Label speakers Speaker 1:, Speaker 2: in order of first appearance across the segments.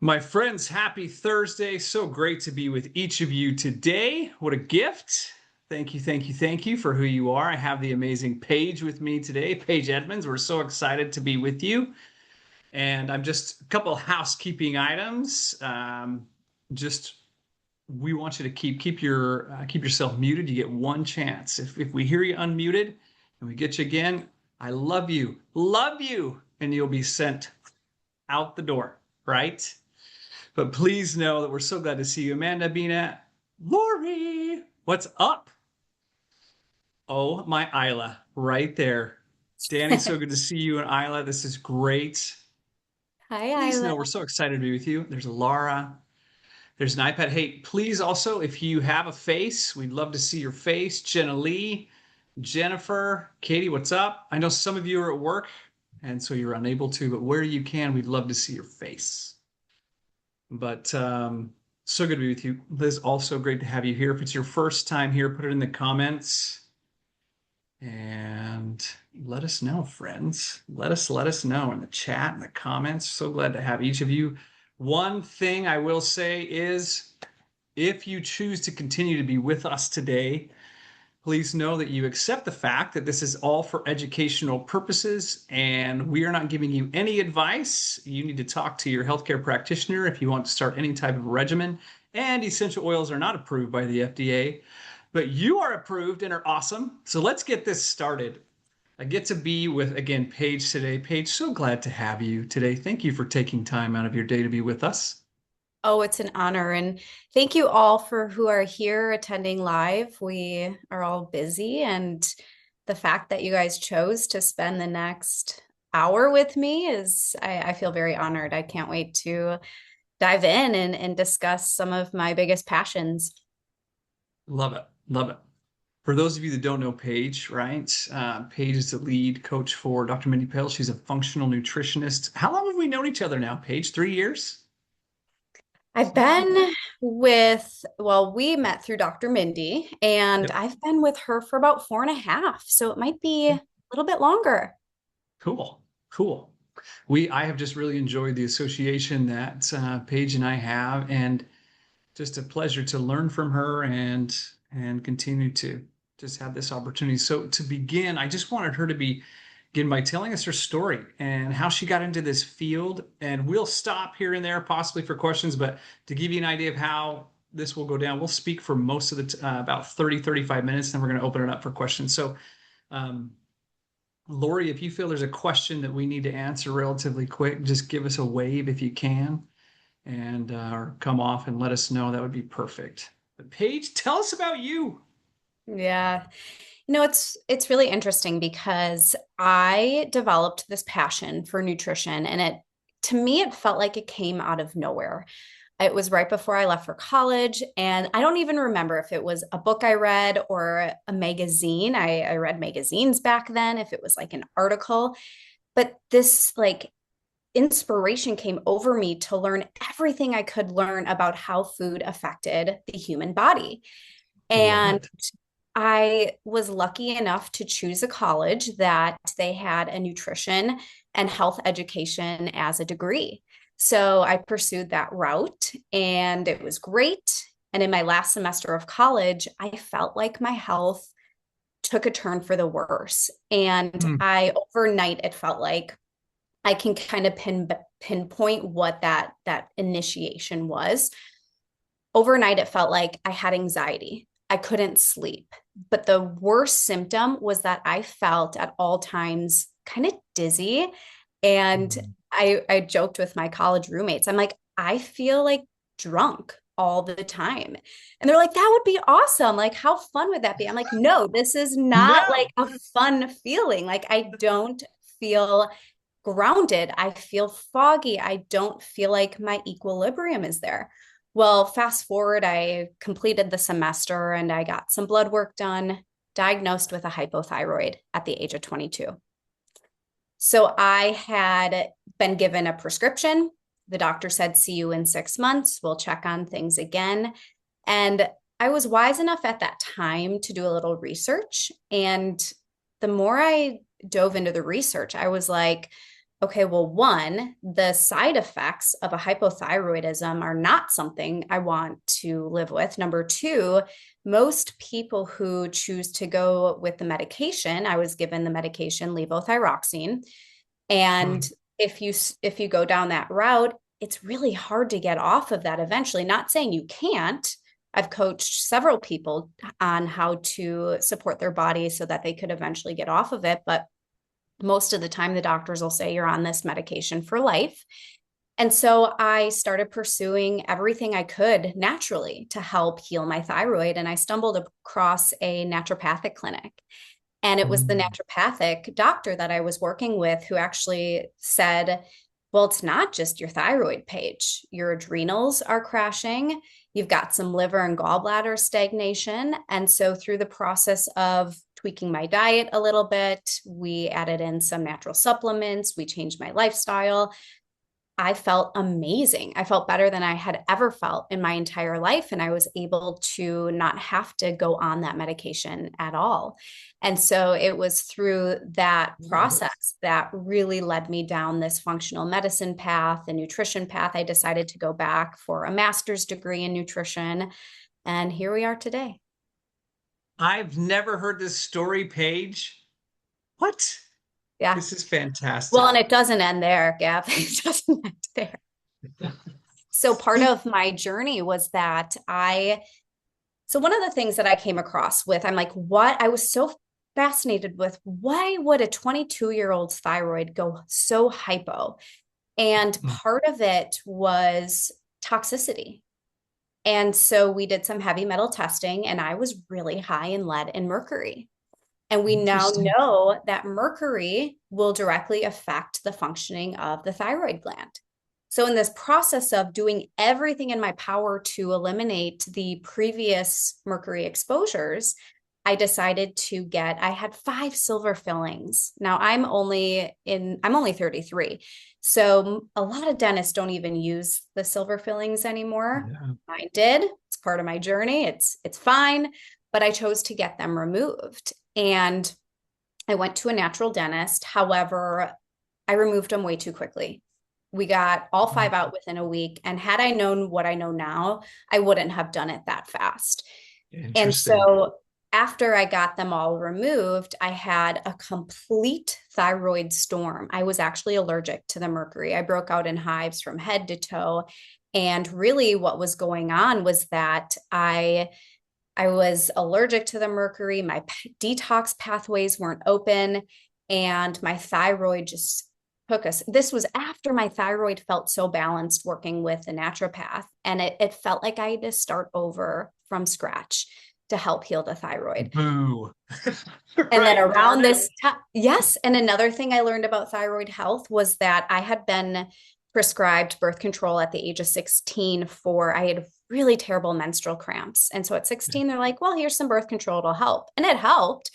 Speaker 1: My friends, happy Thursday. So great to be with each of you today. What a gift. Thank you, thank you, thank you for who you are. I have the amazing Paige with me today, Paige Edmonds. We're so excited to be with you. And I'm just a couple of housekeeping items. Just we want you to keep yourself muted. You get one chance. If we hear you unmuted and we get you again, I love you, and you'll be sent out the door, right? But please know that we're so glad to see you. Amanda, Bina, Lori, what's up? Oh, my Isla, right there. Danny, so good to see you. And Isla, this is great.
Speaker 2: Hi,
Speaker 1: Please
Speaker 2: Isla.
Speaker 1: know we're so excited to be with you. There's Laura. There's an iPad. Hey, please also, if you have a face, we'd love to see your face. Jenna Lee, Jennifer, Katie, what's up? I know some of you are at work, and so you're unable to, but where you can, we'd love to see your face. But so good to be with you. Liz, also great to have you here. If it's your first time here, put it in the comments and let us know, friends. Let us know in the chat, in the comments. So glad to have each of you. One thing I will say is if you choose to continue to be with us today, please know that you accept the fact that this is all for educational purposes and we are not giving you any advice. You need to talk to your healthcare practitioner if you want to start any type of regimen. And essential oils are not approved by the FDA, but you are approved and are awesome. So let's get this started. I get to be with, again, Paige today. Paige, so glad to have you today. Thank you for taking time out of your day to be with us.
Speaker 2: Oh, it's an honor. And thank you all for who are here attending live. We are all busy, and the fact that you guys chose to spend the next hour with me I feel very honored. I can't wait to dive in and discuss some of my biggest passions.
Speaker 1: Love it. Love it. For those of you that don't know Paige, right? Paige is the lead coach for Dr. Mindy Pale. She's a functional nutritionist. How long have we known each other now, Paige? 3 years?
Speaker 2: I've been well, we met through Dr. Mindy, and
Speaker 1: Yep.
Speaker 2: I've been with her for about 4.5. So it might be a little bit longer.
Speaker 1: Cool. Cool. I have just really enjoyed the association that Paige and I have, and just a pleasure to learn from her and continue to just have this opportunity. So to begin, I just wanted her to begin by telling us her story and how she got into this field. And we'll stop here and there possibly for questions, but to give you an idea of how this will go down, we'll speak for most of about 30, 35 minutes, then we're going to open it up for questions. So um, Lori, if you feel there's a question that we need to answer relatively quick, just give us a wave if you can and or come off and let us know. That would be perfect. But Paige, tell us about you.
Speaker 2: Yeah. It's really interesting because I developed this passion for nutrition, and it to me it felt like it came out of nowhere. It was right before I left for college, and I don't even remember if it was a book I read or a magazine. I read magazines back then, if it was like an article, but this like inspiration came over me to learn everything I could learn about how food affected the human body.
Speaker 1: Love
Speaker 2: And
Speaker 1: it.
Speaker 2: I was lucky enough to choose a college that they had a nutrition and health education as a degree. So I pursued that route, and it was great. And in my last semester of college, I felt like my health took a turn for the worse. And
Speaker 1: Mm.
Speaker 2: I overnight, it felt like I can kind of pinpoint what that initiation was. Overnight, it felt like I had anxiety. I couldn't sleep. But the worst symptom was that I felt at all times kind of dizzy. And
Speaker 1: Mm.
Speaker 2: I joked with my college roommates. I'm like, I feel like drunk all the time. And they're like, that would be awesome. Like, how fun would that be? I'm like, no, this is not like
Speaker 1: No.
Speaker 2: a fun feeling. Like, I don't feel grounded. I feel foggy. I don't feel like my equilibrium is there. Well, fast forward, I completed the semester and I got some blood work done, diagnosed with a hypothyroid at the age of 22. So I had been given a prescription. The doctor said, see you in 6 months. We'll check on things again. And I was wise enough at that time to do a little research. And the more I dove into the research, I was like, okay, well, one, the side effects of a hypothyroidism are not something I want to live with. Number two, most people who choose to go with the medication, I was given the medication levothyroxine, and
Speaker 1: Hmm.
Speaker 2: if you go down that route, it's really hard to get off of that eventually. Not saying you can't. I've coached several people on how to support their body so that they could eventually get off of it, but most of the time the doctors will say you're on this medication for life. And so I started pursuing everything I could naturally to help heal my thyroid. And I stumbled across a naturopathic clinic. And it was the
Speaker 1: Hmm.
Speaker 2: naturopathic doctor that I was working with who actually said, well, it's not just your thyroid, Paige. Your adrenals are crashing. You've got some liver and gallbladder stagnation. And so, through the process of tweaking my diet a little bit, we added in some natural supplements, we changed my lifestyle. I felt amazing. I felt better than I had ever felt in my entire life. And I was able to not have to go on that medication at all. And so it was through that process that really led me down this functional medicine path and nutrition path. I decided to go back for a master's degree in nutrition. And here we are today.
Speaker 1: I've never heard this story, Paige. What?
Speaker 2: Yeah.
Speaker 1: This is
Speaker 2: Well,
Speaker 1: fantastic.
Speaker 2: and it doesn't end there, Gav. It doesn't end there. So part of my journey was that so one of the things that I came across with, I'm like, what? I was so fascinated with why would a 22-year-old's thyroid go so hypo? And
Speaker 1: Hmm.
Speaker 2: part of it was toxicity. And so we did some heavy metal testing, and I was really high in lead and mercury. And we now
Speaker 1: Interesting.
Speaker 2: know that mercury will directly affect the functioning of the thyroid gland. So, in this process of doing everything in my power to eliminate the previous mercury exposures, I had 5 silver fillings. Now I'm only 33. So a lot of dentists don't even use the silver fillings anymore.
Speaker 1: Yeah.
Speaker 2: I did. It's part of my journey. It's fine, but I chose to get them removed. And I went to a natural dentist. However, I removed them way too quickly. We got all 5 out within a week. And had I known what I know now, I wouldn't have done it that fast. And
Speaker 1: Interesting.
Speaker 2: so after I got them all removed, I had a complete thyroid storm. I was actually allergic to the mercury. I broke out in hives from head to toe. And really, what was going on was that I was allergic to the mercury. My detox pathways weren't open, and my thyroid just took us. This was after my thyroid felt so balanced working with a naturopath, and it felt like I had to start over from scratch to help heal the thyroid.
Speaker 1: Boo.
Speaker 2: And then
Speaker 1: Right. Darn
Speaker 2: around
Speaker 1: it.
Speaker 2: this time, yes. And another thing I learned about thyroid health was that I had been prescribed birth control at the age of 16 I had really terrible menstrual cramps. And so at 16, they're like, well, here's some birth control, it'll help. And it helped.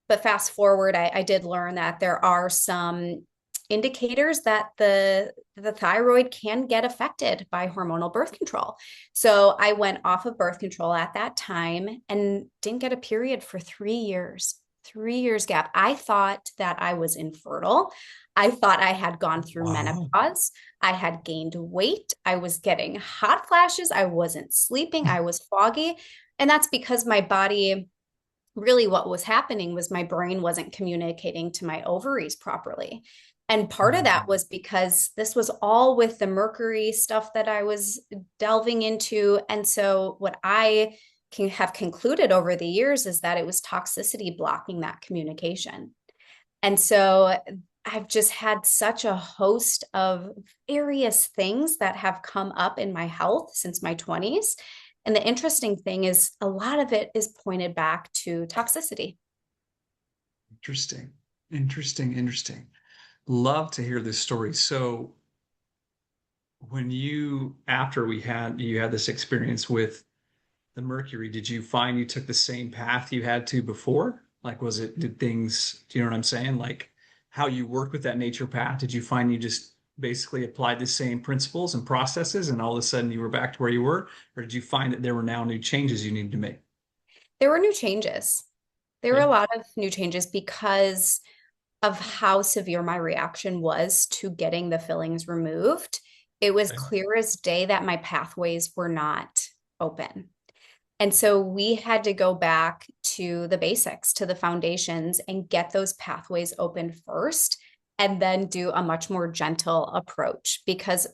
Speaker 2: But fast forward, I did learn that there are some indicators that the thyroid can get affected by hormonal birth control. So I went off of birth control at that time and didn't get a period for 3 years. 3 years gap. I thought that I was infertile. I thought I had gone through
Speaker 1: Wow.
Speaker 2: menopause. I had gained weight. I was getting hot flashes. I wasn't sleeping. I was foggy. And that's because my body, really what was happening was my brain wasn't communicating to my ovaries properly. And part of that
Speaker 1: Mm.
Speaker 2: was because this was all with the mercury stuff that I was delving into. And so what I can have concluded over the years is that it was toxicity blocking that communication. And so I've just had such a host of various things that have come up in my health since my 20s. And the interesting thing is, a lot of it is pointed back to toxicity.
Speaker 1: Interesting. Interesting. Interesting. Love to hear this story. So when after you had this experience with the mercury, did you find you took the same path you had to before? Like, do you know what I'm saying? Like how you work with that nature path, did you find you just basically applied the same principles and processes and all of a sudden you were back to where you were? Or did you find that there were now new changes you needed to make?
Speaker 2: There were new changes. There were a
Speaker 1: Okay.
Speaker 2: lot of new changes because of how severe my reaction was to getting the fillings removed, it was
Speaker 1: Okay.
Speaker 2: clear as day that my pathways were not open. And so we had to go back to the basics, to the foundations, and get those pathways open first, and then do a much more gentle approach. Because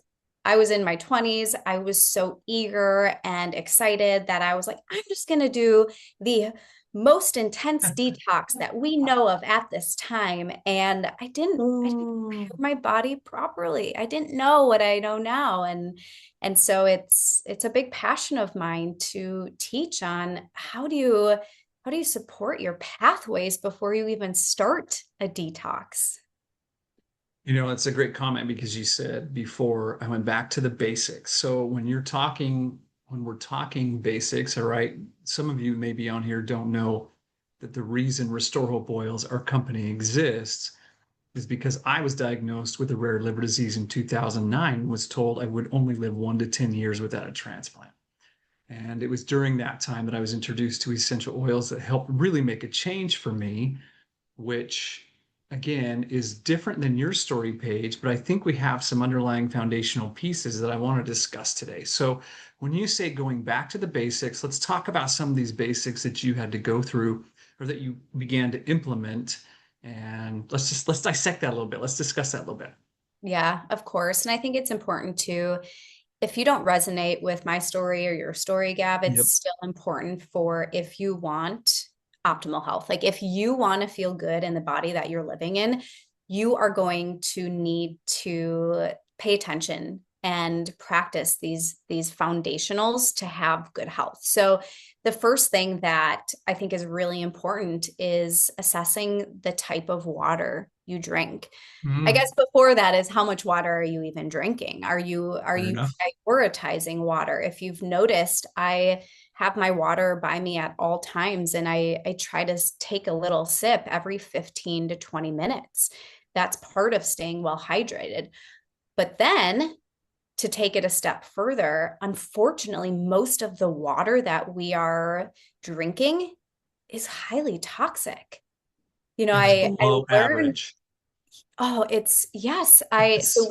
Speaker 2: I was in my 20s, I was so eager and excited that I was like, I'm just going to do the most intense detox that we know of at this time. And I didn't prepare
Speaker 1: Ooh.
Speaker 2: my body properly. I didn't know what I know now. And so it's a big passion of mine to teach on how do you support your pathways before you even start a detox?
Speaker 1: It's a great comment because you said before I went back to the basics. So when we're talking basics, all right, some of you maybe on here don't know that the reason Restore Hope Oils, our company, exists is because I was diagnosed with a rare liver disease in 2009 and was told I would only live 1 to 10 years without a transplant. And it was during that time that I was introduced to essential oils that helped really make a change for me, which again is different than your story Paige, but I think we have some underlying foundational pieces that I want to discuss today. So, when you say going back to the basics, let's talk about some of these basics that you had to go through or that you began to implement. And let's dissect that a little bit. Let's discuss that a little bit.
Speaker 2: Yeah, of course. And I think it's important to, if you don't resonate with my story or your story, Gab,
Speaker 1: Yep.
Speaker 2: it's still important for if you want optimal health. Like if you want to feel good in the body that you're living in, you are going to need to pay attention and practice these foundationals to have good health. So the first thing that I think is really important is assessing the type of water you drink. I
Speaker 1: Mm,
Speaker 2: guess before that is how much water are you even drinking? Are
Speaker 1: fair
Speaker 2: you
Speaker 1: enough.
Speaker 2: prioritizing water? If you've noticed, I have my water by me at all times and I try to take a little sip every 15 to 20 minutes. That's part of staying well hydrated. But then to take it a step further, unfortunately, most of the water that we are drinking is highly toxic.
Speaker 1: It's
Speaker 2: I
Speaker 1: below
Speaker 2: learned,
Speaker 1: average.
Speaker 2: oh, it's yes,
Speaker 1: Yes.
Speaker 2: so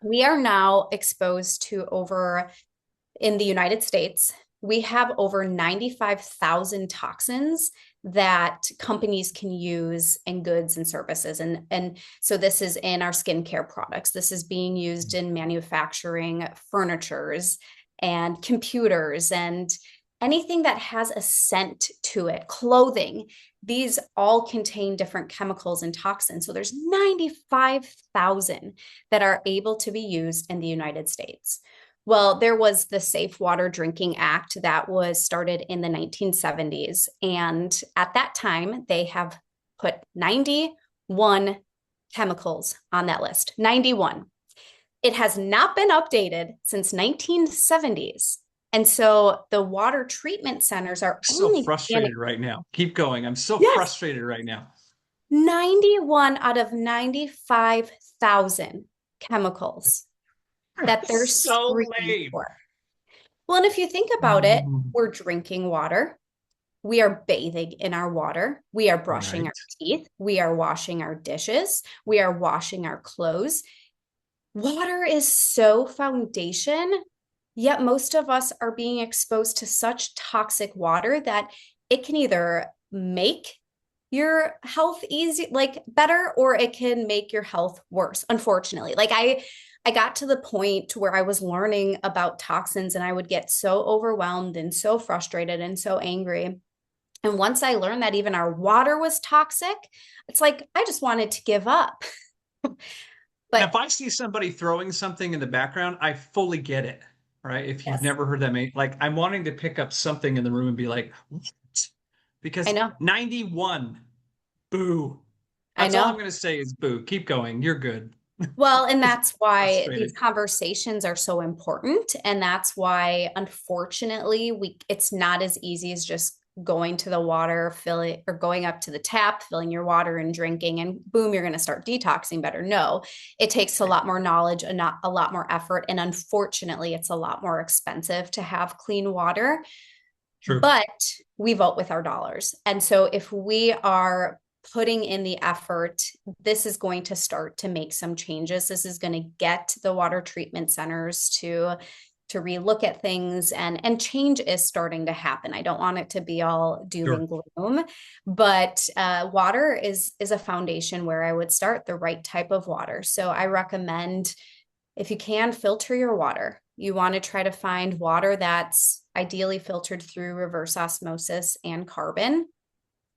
Speaker 2: we are now exposed to over in the United States, we have over 95,000 toxins that companies can use in goods and services. And so this is in our skincare products. This is being used in manufacturing furnitures and computers and anything that has a scent to it, clothing. These all contain different chemicals and toxins. So there's 95,000 that are able to be used in the United States. Well, there was the Safe Water Drinking Act that was started in the 1970s. And at that time, they have put 91 chemicals on that list. 91. It has not been updated since 1970s. And so the water treatment centers are
Speaker 1: So
Speaker 2: only beginning.
Speaker 1: frustrated right now. Keep going. I'm so
Speaker 2: Yes,
Speaker 1: frustrated right now.
Speaker 2: 91 out of 95,000 chemicals that they're
Speaker 1: So
Speaker 2: screening
Speaker 1: lame.
Speaker 2: for. Well, and if you think about it,
Speaker 1: Mm,
Speaker 2: we're drinking water. We are bathing in our water. We are brushing our
Speaker 1: right.
Speaker 2: teeth. We are washing our dishes. We are washing our clothes. Water is so foundation, yet most of us are being exposed to such toxic water that it can either make your health easy, like better, or it can make your health worse, unfortunately. I got to the point where I was learning about toxins and I would get so overwhelmed and so frustrated and so angry. And once I learned that even our water was toxic, it's like I just wanted to give up.
Speaker 1: And
Speaker 2: But
Speaker 1: if I see somebody throwing something in the background, I fully get it. Right. If you've
Speaker 2: yes,
Speaker 1: never heard that, like I'm wanting to pick up something in the room and be like, what?
Speaker 2: I
Speaker 1: Because
Speaker 2: know.
Speaker 1: 91, boo.
Speaker 2: I
Speaker 1: That's all I'm
Speaker 2: know.
Speaker 1: going to say is boo. Keep going. You're good.
Speaker 2: Well, and
Speaker 1: Just
Speaker 2: that's why these
Speaker 1: frustrated.
Speaker 2: conversations are so important. And that's why, unfortunately, it's not as easy as just going to the water, filling or going up to the tap, filling your water and drinking, and boom, you're going to start detoxing better. No, it takes a
Speaker 1: Right.
Speaker 2: lot more knowledge and not a lot more effort. And unfortunately, it's a lot more expensive to have clean water,
Speaker 1: True.
Speaker 2: but we vote with our dollars. And so if we are putting in the effort, this is going to start to make some changes. This is going to get the water treatment centers to relook at things, and change is starting to happen. I don't want it to be all doom
Speaker 1: Sure.
Speaker 2: and gloom, but water is a foundation where I would start, the right type of water. So I recommend, if you can, filter your water. You want to try to find water that's ideally filtered through reverse osmosis and carbon.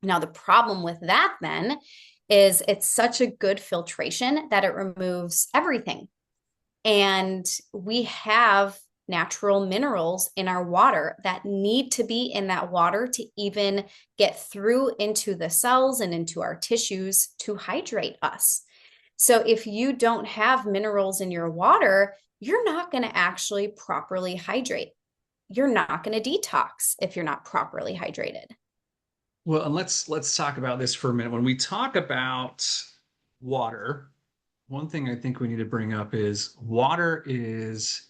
Speaker 2: Now, the problem with that then is it's such a good filtration that it removes everything. And we have natural minerals in our water that need to be in that water to even get through into the cells and into our tissues to hydrate us. So if you don't have minerals in your water, you're not going to actually properly hydrate. You're not going to detox if you're not properly hydrated.
Speaker 1: Well, and let's talk about this for a minute. When we talk about water, one thing I think we need to bring up is water is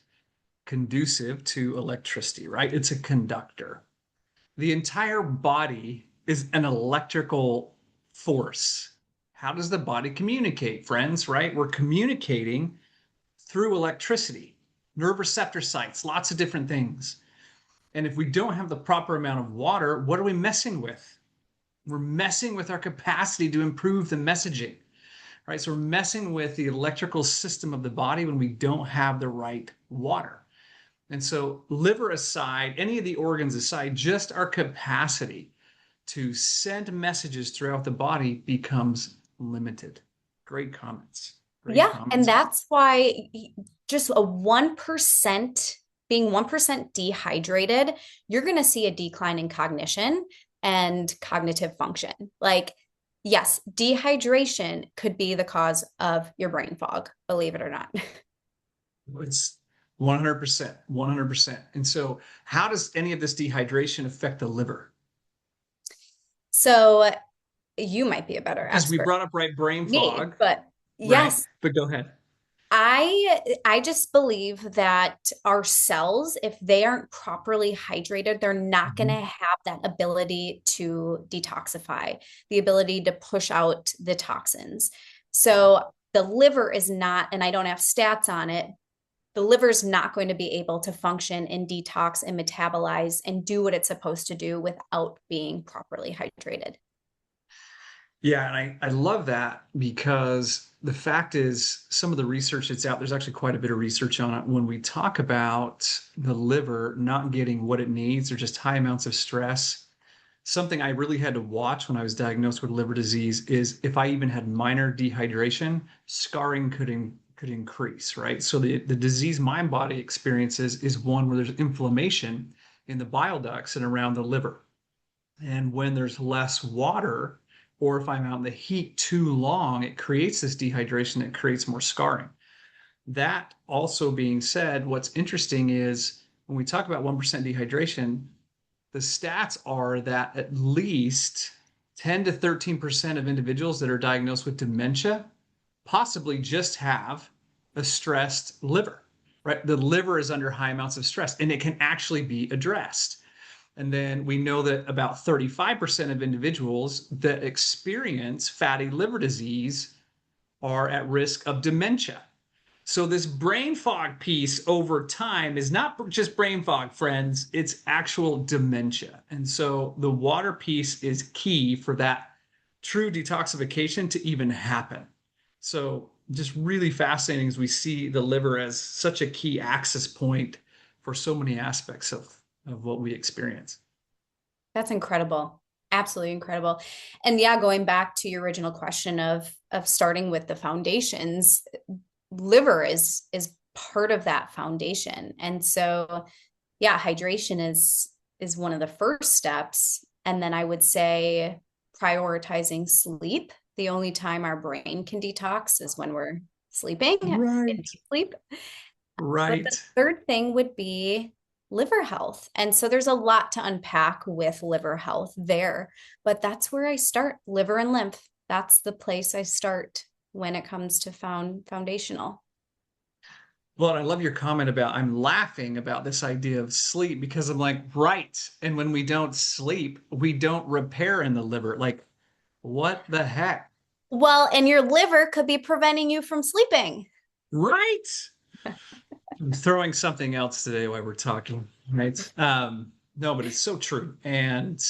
Speaker 1: conducive to electricity, right? It's a conductor. The entire body is an electrical force. How does the body communicate, friends, right? We're communicating through electricity, nerve receptor sites, lots of different things. And if we don't have the proper amount of water, what are we messing with? We're messing with our capacity to improve the messaging, right? So we're messing with the electrical system of the body when we don't have the right water. And so, liver aside, any of the organs aside, just our capacity to send messages throughout the body becomes limited. Great comments. Great
Speaker 2: Yeah, and
Speaker 1: comments.
Speaker 2: that's why just a 1%, being 1% dehydrated, you're going to see a decline in cognition and cognitive function. Like, yes, dehydration could be the cause of your brain fog, believe it or not.
Speaker 1: It's 100%, 100%. And so, how does any of this dehydration affect the liver?
Speaker 2: So you might be a better
Speaker 1: Because we
Speaker 2: expert
Speaker 1: brought up right brain
Speaker 2: than me,
Speaker 1: fog,
Speaker 2: but
Speaker 1: right?
Speaker 2: yes,
Speaker 1: But go ahead.
Speaker 2: I just believe that our cells, if they aren't properly hydrated, they're not going to
Speaker 1: Mhm.
Speaker 2: have that ability to detoxify, the ability to push out the toxins. So the liver is not, and I don't have stats on it, the liver is not going to be able to function and detox and metabolize and do what it's supposed to do without being properly hydrated.
Speaker 1: Yeah, and I love that because the fact is, some of the research that's out, there's actually quite a bit of research on it. When we talk about the liver not getting what it needs or just high amounts of stress, something I really had to watch when I was diagnosed with liver disease is if I even had minor dehydration, scarring could increase, right? So the disease my body experiences is one where there's inflammation in the bile ducts and around the liver. And when there's less water, or if I'm out in the heat too long, it creates this dehydration that creates more scarring. That also being said, what's interesting is when we talk about 1% dehydration, the stats are that at least 10 to 13% of individuals that are diagnosed with dementia possibly just have a stressed liver, right? The liver is under high amounts of stress and it can actually be addressed. And then we know that about 35% of individuals that experience fatty liver disease are at risk of dementia. So this brain fog piece over time is not just brain fog, friends, it's actual dementia. And so the water piece is key for that true detoxification to even happen. So just really fascinating as we see the liver as such a key access point for so many aspects of what we experience.
Speaker 2: That's incredible. Absolutely incredible. And yeah, going back to your original question of starting with the foundations, liver is part of that foundation. And so yeah, hydration is one of the first steps. And then I would say prioritizing sleep. The only time our brain can detox is when we're sleeping in
Speaker 1: Right.
Speaker 2: deep sleep. But the
Speaker 1: Right.
Speaker 2: third thing would be liver health. And so there's a lot to unpack with liver health there, but that's where I start, liver and lymph. That's the place I start when it comes to foundational.
Speaker 1: Well, and I love your comment about I'm laughing about this idea of sleep because I'm like, right. And when we don't sleep, we don't repair in the liver. Like What the heck?
Speaker 2: Well, and your liver could be preventing you from sleeping.
Speaker 1: Right. I'm throwing something else today while we're talking, right? No, but it's so true. And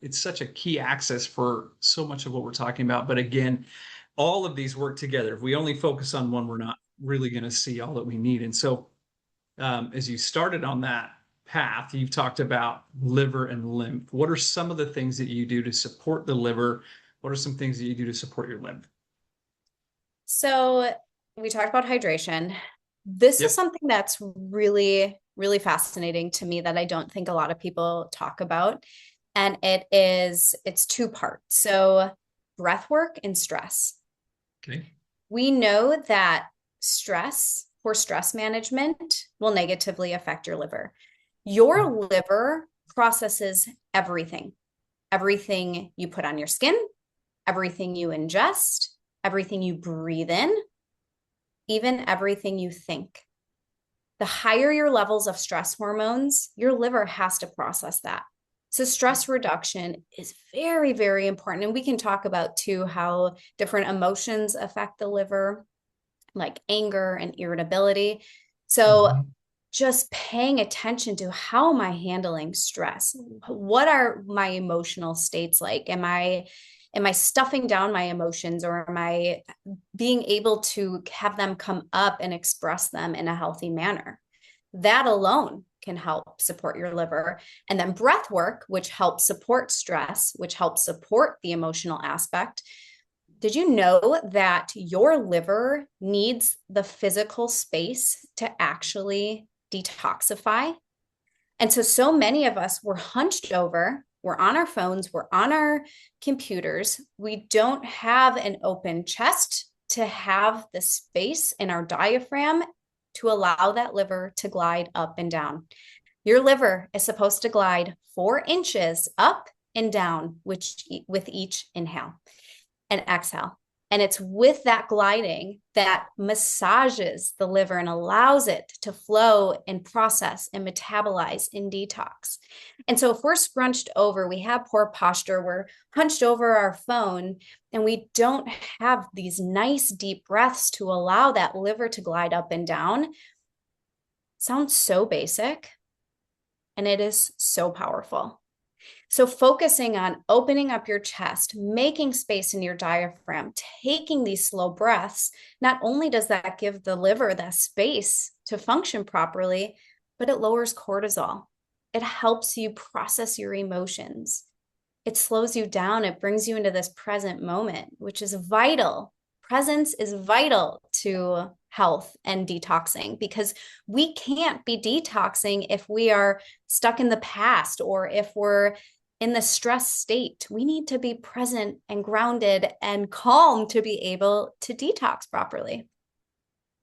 Speaker 1: it's such a key access for so much of what we're talking about. But again, all of these work together. If we only focus on one, we're not really going to see all that we need. And so, as you started on that path, you've talked about liver and lymph. What are some of the things that you do to support the liver? What are some things that you do to support your lymph?
Speaker 2: So we talked about hydration. This is
Speaker 1: Yep.
Speaker 2: something that's really, really fascinating to me that I don't think a lot of people talk about. And it's two parts. So breath work and stress.
Speaker 1: Okay.
Speaker 2: We know that poor stress management will negatively affect your liver. Your liver processes everything you put on your skin, everything you ingest, everything you breathe in, even everything you think. The higher your levels of stress hormones, your liver has to process that. So stress reduction is very, very important. And we can talk about too how different emotions affect the liver, like anger and irritability. So
Speaker 1: Mhm.
Speaker 2: just paying attention to how am I handling stress? What are my emotional states like? Am I stuffing down my emotions, or am I being able to have them come up and express them in a healthy manner? That alone can help support your liver. And then breath work, which helps support stress, which helps support the emotional aspect. Did you know that your liver needs the physical space to actually detoxify? And so many of us, we're hunched over, we're on our phones, we're on our computers. We don't have an open chest to have the space in our diaphragm to allow that liver to glide up and down. Your liver is supposed to glide 4 inches up and down with each inhale and exhale. And it's with that gliding that massages the liver and allows it to flow and process and metabolize in detox. And so if we're scrunched over, we have poor posture, we're hunched over our phone, and we don't have these nice deep breaths to allow that liver to glide up and down. Sounds so basic, and it is so powerful. So, focusing on opening up your chest, making space in your diaphragm, taking these slow breaths, not only does that give the liver that space to function properly, but it lowers cortisol. It helps you process your emotions. It slows you down. It brings you into this present moment, which is vital. Presence is vital to health and detoxing, because we can't be detoxing if we are stuck in the past or if we're in the stress state. We need to be present and grounded and calm to be able to detox properly.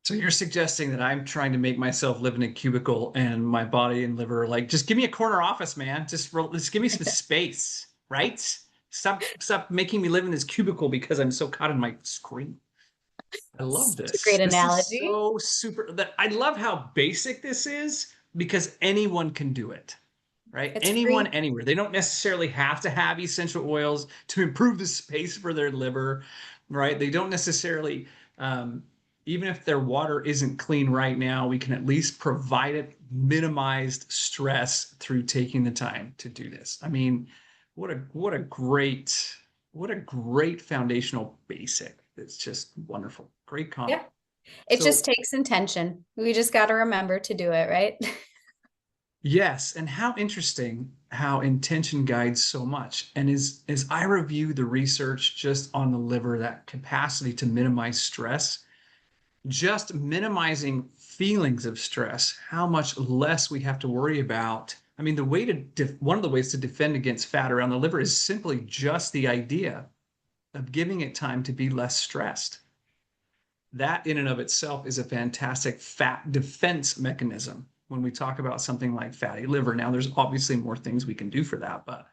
Speaker 1: So you're suggesting that I'm trying to make myself live in a cubicle and my body and liver are like, just give me a corner office, man. Just give me some space, right? Stop making me live in this cubicle because I'm so caught in my screen. I love
Speaker 2: Such a
Speaker 1: this.
Speaker 2: great
Speaker 1: This is
Speaker 2: analogy.
Speaker 1: so super that I love how basic this is because anyone can do it, right?
Speaker 2: It's
Speaker 1: Anyone,
Speaker 2: free.
Speaker 1: anywhere. They don't necessarily have to have essential oils to improve the space for their liver, right? They don't necessarily, even if their water isn't clean right now, we can at least provide it minimized stress through taking the time to do this. I mean, what a great foundational basic. It's just wonderful. Great comment.
Speaker 2: Yeah. It just
Speaker 1: So
Speaker 2: takes intention. We just got to remember to do it, right?
Speaker 1: yes, and how interesting how intention guides so much. And as I review the research just on the liver, that capacity to minimize stress, just minimizing feelings of stress, how much less we have to worry about. I mean, one of the ways to defend against fat around the liver is simply just the idea of giving it time to be less stressed. That in and of itself is a fantastic fat defense mechanism when we talk about something like fatty liver. Now, there's obviously more things we can do for that, but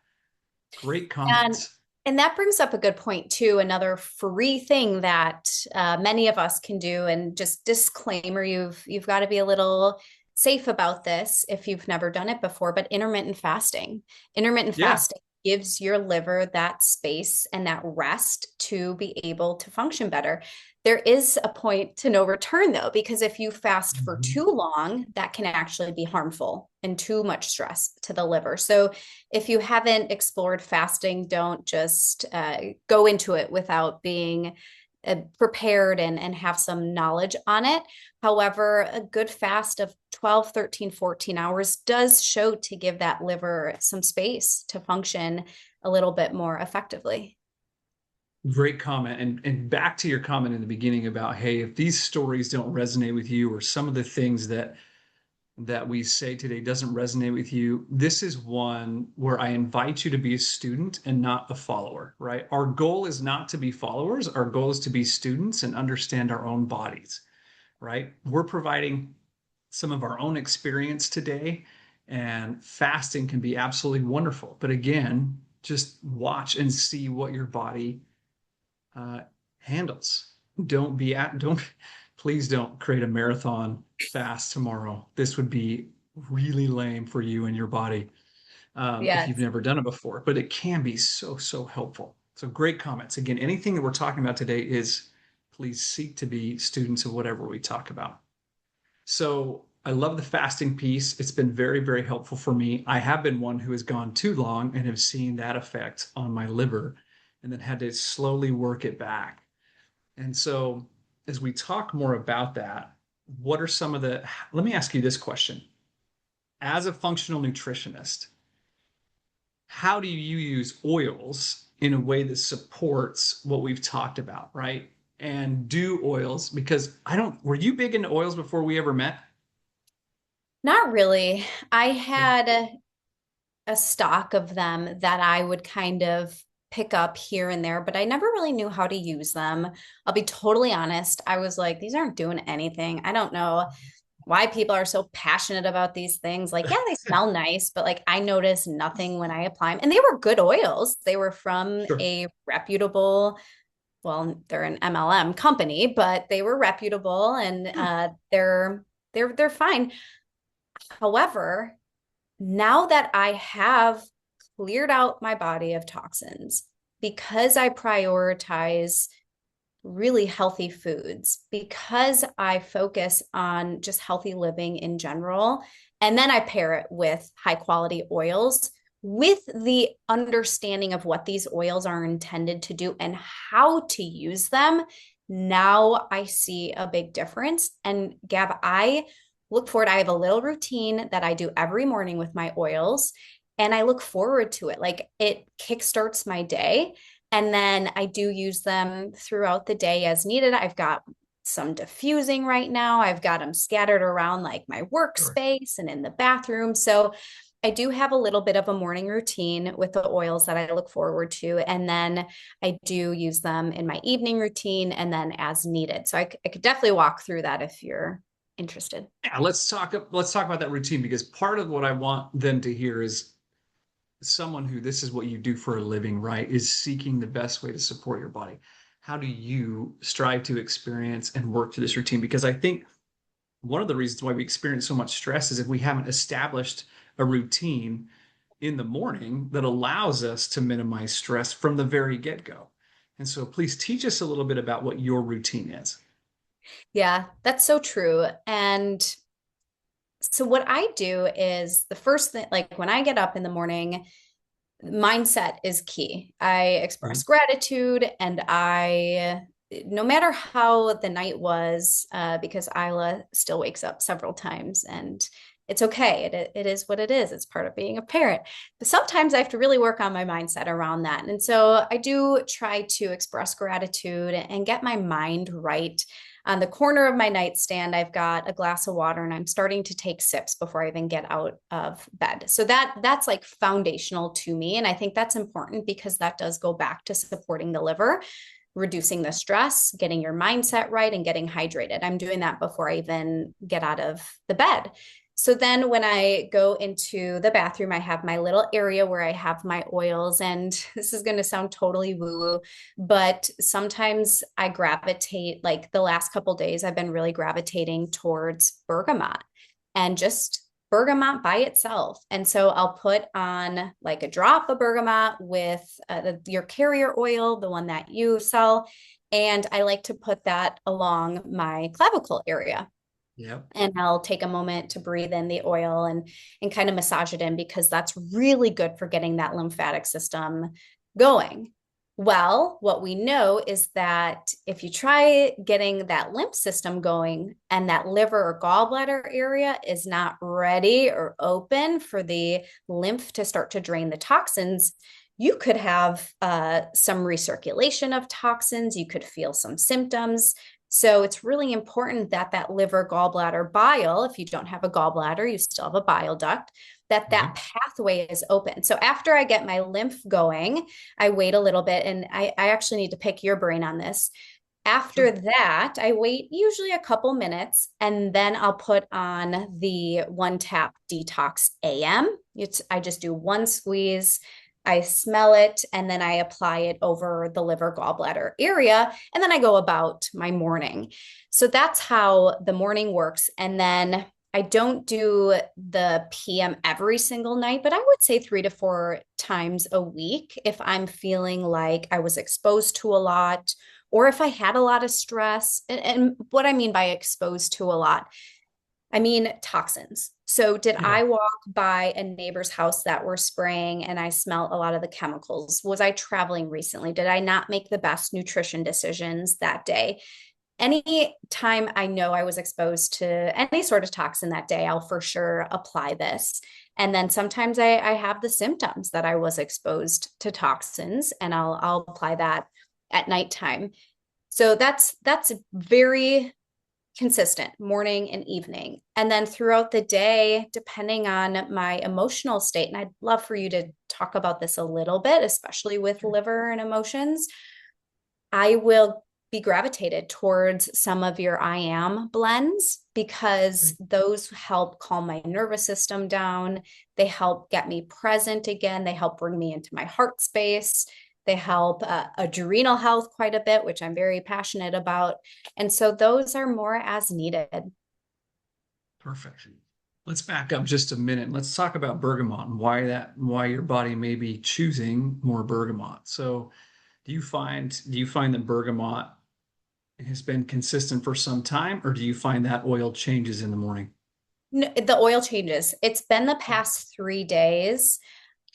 Speaker 1: great
Speaker 2: And
Speaker 1: comments.
Speaker 2: and that brings up a good point too. Another free thing that many of us can do, and just disclaimer, you've got to be a little safe about this if you've never done it before. But intermittent fasting
Speaker 1: Yeah.
Speaker 2: gives your liver that space and that rest to be able to function better. There is a point to no return, though, because if you fast for
Speaker 1: Mhm.
Speaker 2: too long, that can actually be harmful and too much stress to the liver. So, if you haven't explored fasting, don't just go into it without being prepared and have some knowledge on it. However, a good fast of 12, 13, 14 hours does show to give that liver some space to function a little bit more effectively.
Speaker 1: Great comment. And back to your comment in the beginning about, hey, if these stories don't resonate with you, or some of the things that we say today doesn't resonate with you, this is one where I invite you to be a student and not a follower, right? Our goal is not to be followers. Our goal is to be students and understand our own bodies, right? We're providing some of our own experience today, and fasting can be absolutely wonderful. But again, just watch and see what your body uh, handles. Don't please don't create a marathon fast tomorrow. This would be really lame for you and your body if you've
Speaker 2: Yes.
Speaker 1: never done it before. But it can be so helpful. So great comments. Again, anything that we're talking about today is, please seek to be students of whatever we talk about. So I love the fasting piece. It's been very helpful for me. I have been one who has gone too long and have seen that effect on my liver and then had to slowly work it back. And so as we talk more about that, what are some of the, let me ask you this question. As a functional nutritionist, how do you use oils in a way that supports what we've talked about, right? And do oils, because I don't, were you big into oils before we ever met?
Speaker 2: Not really. I
Speaker 1: Okay.
Speaker 2: had a stock of them that I would kind of pick up here and there, but I never really knew how to use them. I'll be totally honest. I was like, these aren't doing anything. I don't know why people are so passionate about these things. Like, yeah, they smell nice, but like I noticed nothing when I apply them. And they were good oils. They were from
Speaker 1: Sure.
Speaker 2: a reputable, well, they're an MLM company, but they were reputable and they're fine. However, now that I have cleared out my body of toxins, because I prioritize really healthy foods, because I focus on just healthy living in general, and then I pair it with high quality oils with the understanding of what these oils are intended to do and how to use them. Now I see a big difference. And Gab, I look forward, I have a little routine that I do every morning with my oils, and I look forward to it. Like it kickstarts my day. And then I do use them throughout the day as needed. I've got some diffusing right now. I've got them scattered around like my
Speaker 1: Sure.
Speaker 2: workspace and in the bathroom. So I do have a little bit of a morning routine with the oils that I look forward to. And then I do use them in my evening routine and then as needed. So I could definitely walk through that if you're interested.
Speaker 1: Yeah, let's talk about that routine, because part of what I want them to hear is someone who, this is what you do for a living, right, is seeking the best way to support your body. How do you strive to experience and work to this routine? Because I think one of the reasons why we experience so much stress is if we haven't established a routine in the morning that allows us to minimize stress from the very get-go. And so please teach us a little bit about what your routine is.
Speaker 2: Yeah, that's so true. And so what I do is the first thing, like when I get up in the morning, mindset is key. I
Speaker 1: Mhm.
Speaker 2: express gratitude and no matter how the night was, because Isla still wakes up several times and it's okay. It is what it is. It's part of being a parent. But sometimes I have to really work on my mindset around that. And so I do try to express gratitude and get my mind right. On the corner of my nightstand, I've got a glass of water and I'm starting to take sips before I even get out of bed. So that's like foundational to me. And I think that's important because that does go back to supporting the liver, reducing the stress, getting your mindset right, and getting hydrated. I'm doing that before I even get out of the bed. So then when I go into the bathroom, I have my little area where I have my oils. And this is going to sound totally woo woo, but sometimes I gravitate, like the last couple days, I've been really gravitating towards bergamot and just bergamot by itself. And so I'll put on like a drop of bergamot with your carrier oil, the one that you sell. And I like to put that along my clavicle area.
Speaker 1: Yep.
Speaker 2: And I'll take a moment to breathe in the oil and kind of massage it in because that's really good for getting that lymphatic system going. Well, what we know is that if you try getting that lymph system going and that liver or gallbladder area is not ready or open for the lymph to start to drain the toxins, you could have some recirculation of toxins. You could feel some symptoms. So it's really important that that liver, gallbladder, bile, if you don't have a gallbladder, you still have a bile duct, that
Speaker 1: Right.
Speaker 2: that pathway is open. So after I get my lymph going, I wait a little bit, and I actually need to pick your brain on this. After
Speaker 1: Sure.
Speaker 2: that, I wait usually a couple minutes, and then I'll put on the one tap detox AM. I just do one squeeze. I smell it and then I apply it over the liver gallbladder area. And then I go about my morning. So that's how the morning works. And then I don't do the PM every single night, but I would say 3 to 4 times a week if I'm feeling like I was exposed to a lot or if I had a lot of stress. And what I mean by exposed to a lot, I mean toxins. So did
Speaker 1: Yeah.
Speaker 2: I walk by a neighbor's house that were spraying and I smelled a lot of the chemicals? Was I traveling recently? Did I not make the best nutrition decisions that day? Any time I know I was exposed to any sort of toxin that day, I'll for sure apply this. And then sometimes I have the symptoms that I was exposed to toxins, and I'll apply that at nighttime. So that's very consistent morning and evening. And then throughout the day, depending on my emotional state, and I'd love for you to talk about this a little bit, especially with
Speaker 1: Okay.
Speaker 2: liver and emotions, I will be gravitated towards some of your IAM blends because
Speaker 1: Okay.
Speaker 2: those help calm my nervous system down. They help get me present again. They help bring me into my heart space. They help adrenal health quite a bit, which I'm very passionate about. And so those are more as needed.
Speaker 1: Perfect. Let's back up just a minute. Let's talk about bergamot and why your body may be choosing more bergamot. So, do you find that bergamot has been consistent for some time, or do you find that oil changes in the morning?
Speaker 2: No, the oil changes. It's been the past 3 days.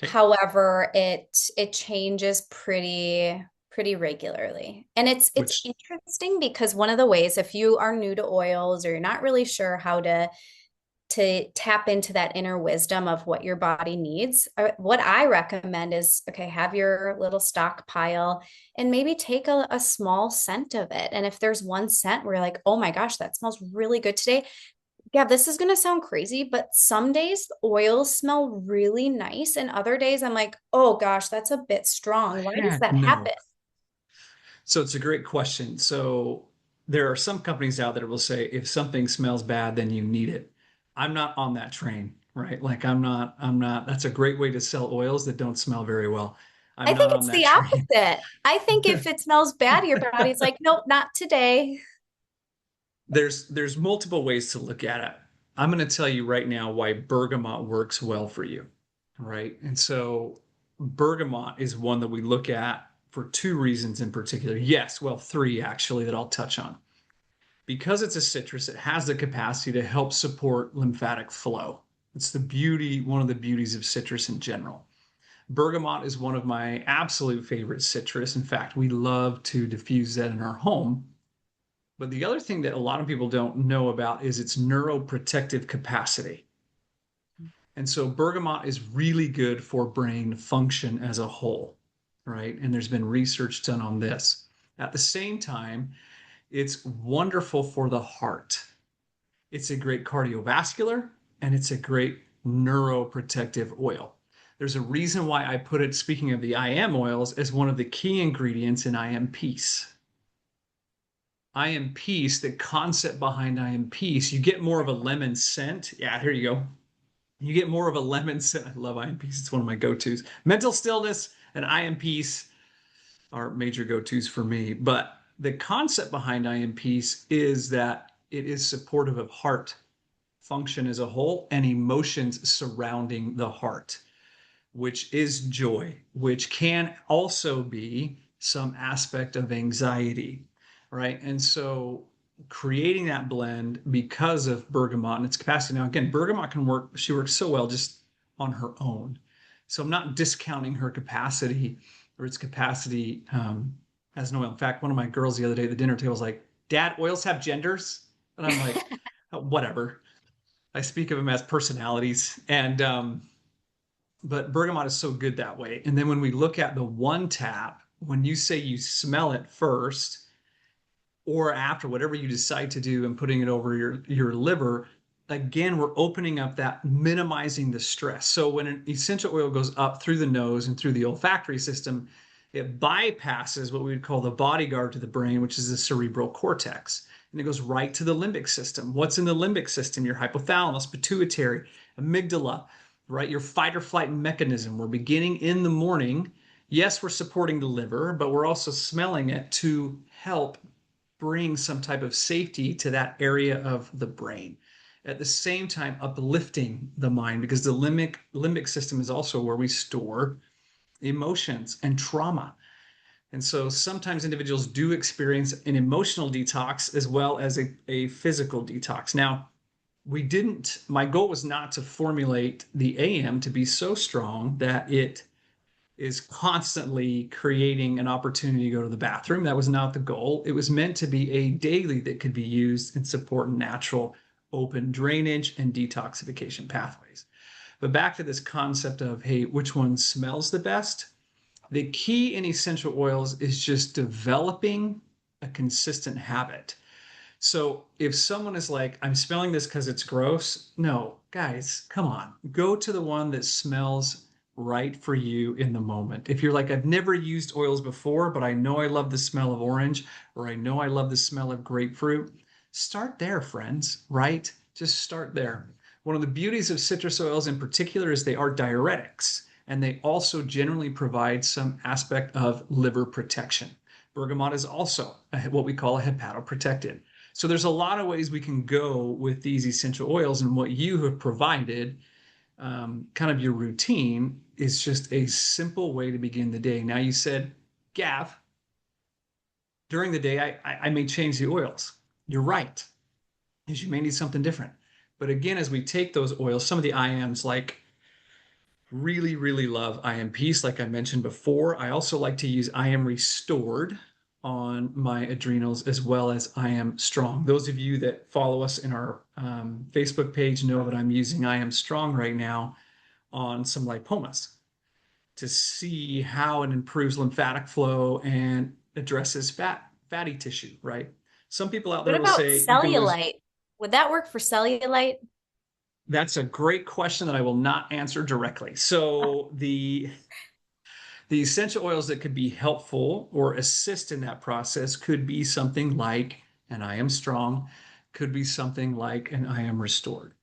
Speaker 1: Okay.
Speaker 2: However, it changes pretty regularly. And it's
Speaker 1: Which
Speaker 2: interesting because one of the ways, if you are new to oils or you're not really sure how to tap into that inner wisdom of what your body needs, what I recommend is, okay, have your little stockpile and maybe take a small scent of it. And if there's one scent where you're like, oh my gosh, that smells really good today, yeah, this is going to sound crazy, but some days the oils smell really nice. And other days I'm like, oh gosh, that's a bit strong. Why does
Speaker 1: heck
Speaker 2: that
Speaker 1: no.
Speaker 2: happen?
Speaker 1: So it's a great question. So there are some companies out there that will say if something smells bad, then you need it. I'm not on that train, right? Like I'm not, that's a great way to sell oils that don't smell very well. I'm
Speaker 2: I
Speaker 1: not
Speaker 2: think
Speaker 1: on
Speaker 2: it's
Speaker 1: that
Speaker 2: the
Speaker 1: train.
Speaker 2: opposite. I think if it smells bad, your body's like, nope, not today.
Speaker 1: There's multiple ways to look at it. I'm going to tell you right now why bergamot works well for you, right? And so bergamot is one that we look at for two reasons in particular. Yes, well, three actually that I'll touch on. Because it's a citrus, it has the capacity to help support lymphatic flow. It's the beauty, one of the beauties of citrus in general. Bergamot is one of my absolute favorite citrus. In fact, we love to diffuse that in our home. But the other thing that a lot of people don't know about is its neuroprotective capacity. And so bergamot is really good for brain function as a whole, right? And there's been research done on this. At the same time, it's wonderful for the heart. It's a great cardiovascular and it's a great neuroprotective oil. There's a reason why I put it, speaking of the IM oils, as one of the key ingredients in IM Peace. IM Peace, the concept behind IM Peace, you get more of a lemon scent. Yeah, here you go. You get more of a lemon scent. I love IM Peace. It's one of my go-tos. Mental stillness and IM Peace are major go-tos for me. But the concept behind IM Peace is that it is supportive of heart function as a whole and emotions surrounding the heart, which is joy, which can also be some aspect of anxiety, right? And so creating that blend because of bergamot and its capacity. Now, again, bergamot can work, she works so well just on her own. So I'm not discounting her capacity or its capacity as an oil. In fact, one of my girls the other day at the dinner table was like, Dad, oils have genders? And I'm like, "Oh, whatever. I speak of them as personalities. And but bergamot is so good that way. And then when we look at the one tap, when you say you smell it first or after, whatever you decide to do, and putting it over your liver, again, we're opening up that, minimizing the stress. So when an essential oil goes up through the nose and through the olfactory system, it bypasses what we would call the bodyguard to the brain, which is the cerebral cortex. And it goes right to the limbic system. What's in the limbic system? Your hypothalamus, pituitary, amygdala, right? Your fight or flight mechanism. We're beginning in the morning. Yes, we're supporting the liver, but we're also smelling it to help bring some type of safety to that area of the brain. At the same time, uplifting the mind, because the limbic system is also where we store emotions and trauma. And so sometimes individuals do experience an emotional detox as well as a physical detox. Now, my goal was not to formulate the AM to be so strong that it is constantly creating an opportunity to go to the bathroom. That was not the goal. It was meant to be a daily that could be used and support natural open drainage and detoxification pathways. But back to this concept of, hey, which one smells the best? The key in essential oils is just developing a consistent habit. So if someone is like, I'm smelling this because it's gross, no, guys, come on. Go to the one that smells right for you in the moment. If you're like, I've never used oils before, but I know I love the smell of orange, or I know I love the smell of grapefruit, start there, friends, right? Just start there. One of the beauties of citrus oils in particular is they are diuretics, and they also generally provide some aspect of liver protection. Bergamot is also what we call a hepatoprotectant. So there's a lot of ways we can go with these essential oils, and what you have provided, kind of your routine, is just a simple way to begin the day. Now you said, Gav, during the day I may change the oils. You're right, because you may need something different. But again, as we take those oils, some of the IMs, like really, really love IM Peace, like I mentioned before. I also like to use IM Restored on my adrenals, as well as IM Strong. Those of you that follow us in our Facebook page know that I'm using IM Strong right now on some lipomas to see how it improves lymphatic flow and addresses fatty tissue, right? Some people out
Speaker 2: What
Speaker 1: there will
Speaker 2: about
Speaker 1: say you can lose.
Speaker 2: cellulite? Would that work for cellulite?
Speaker 1: That's a great question that I will not answer directly. So the essential oils that could be helpful or assist in that process could be something like an I am strong, could be something like an I am restored.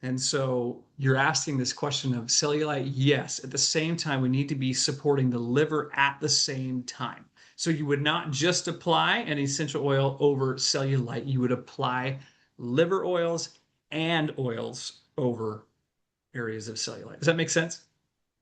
Speaker 1: And so you're asking this question of cellulite. Yes. At the same time, we need to be supporting the liver at the same time. So you would not just apply an essential oil over cellulite. You would apply liver oils and oils over areas of cellulite. Does that make sense?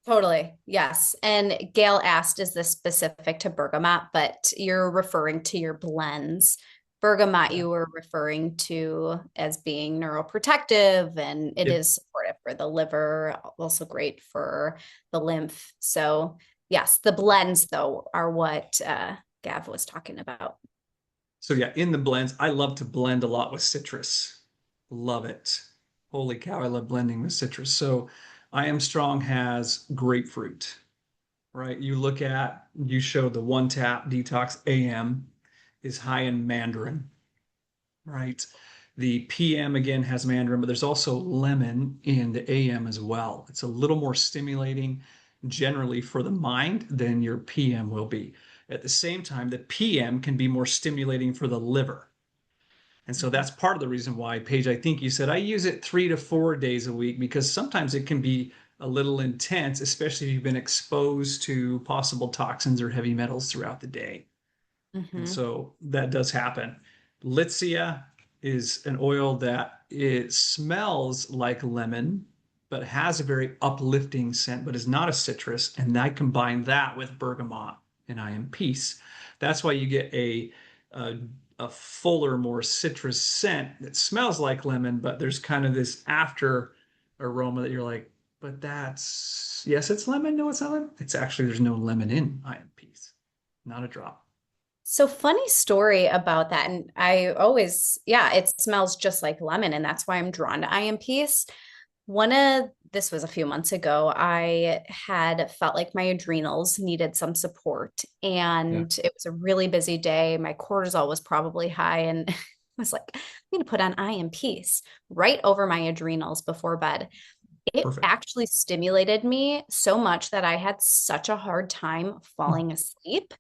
Speaker 2: Totally. Yes. And Gail asked, is this specific to bergamot? But you're referring to your blends. Bergamot,
Speaker 1: Yeah.
Speaker 2: you were referring to as being neuroprotective, and it
Speaker 1: Yep.
Speaker 2: is supportive for the liver, also great for the lymph. So, yes, the blends, though, are what Gav was talking about.
Speaker 1: So yeah, in the blends, I love to blend a lot with citrus. Love it. Holy cow, I love blending with citrus. So I Am Strong has grapefruit, right? You showed the one tap detox AM is high in mandarin, right? The PM again has mandarin, but there's also lemon in the AM as well. It's a little more stimulating generally for the mind than your PM will be. At the same time, the PM can be more stimulating for the liver. And so
Speaker 2: Mhm.
Speaker 1: that's part of the reason why, Paige, I think you said I use it 3 to 4 days a week, because sometimes it can be a little intense, especially if you've been exposed to possible toxins or heavy metals throughout the day. And
Speaker 2: Mhm.
Speaker 1: so that does happen. Litsea is an oil that it smells like lemon, but has a very uplifting scent, but is not a citrus. And I combine that with bergamot, and I am peace. That's why you get a, a fuller, more citrus scent that smells like lemon, but there's kind of this after aroma that you're like, but that's, yes, it's lemon. No, it's not lemon. It's actually, there's no lemon in I am peace, not a drop.
Speaker 2: So funny story about that. And I always, yeah, it smells just like lemon, and that's why I'm drawn to IMPs. This was a few months ago, I had felt like my adrenals needed some support,
Speaker 1: Yeah,
Speaker 2: and it was a really busy day. My cortisol was probably high, and I was like, I'm going to put on IMPs right over my adrenals before bed. It
Speaker 1: perfect.
Speaker 2: actually stimulated me so much that I had such a hard time falling asleep.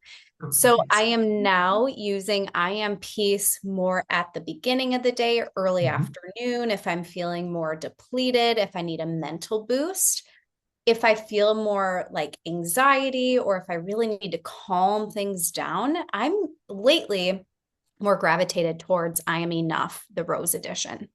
Speaker 2: So I
Speaker 1: Right.
Speaker 2: am now using I am peace more at the beginning of the day, early
Speaker 1: Mhm.
Speaker 2: afternoon, if I'm feeling more depleted, if I need a mental boost. If I feel more like anxiety or if I really need to calm things down, I'm lately more gravitated towards I am enough, the Rose edition.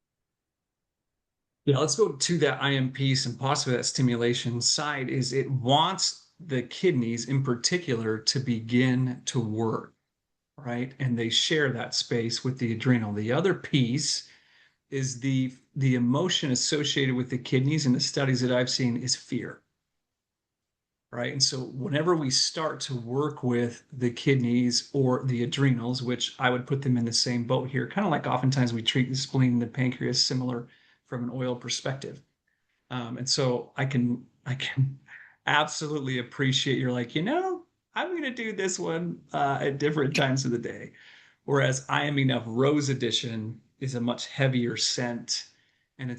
Speaker 1: Yeah, let's go to that IM piece and possibly that stimulation side is it wants the kidneys in particular to begin to work, right? And they share that space with the adrenal. The other piece is the emotion associated with the kidneys in the studies that I've seen is fear, right? And so whenever we start to work with the kidneys or the adrenals, which I would put them in the same boat here, kind of like oftentimes we treat the spleen and the pancreas similar from an oil perspective. And so I can absolutely appreciate you're like, I'm gonna do this one at different times of the day. Whereas I Am Enough Rose Edition is a much heavier scent and it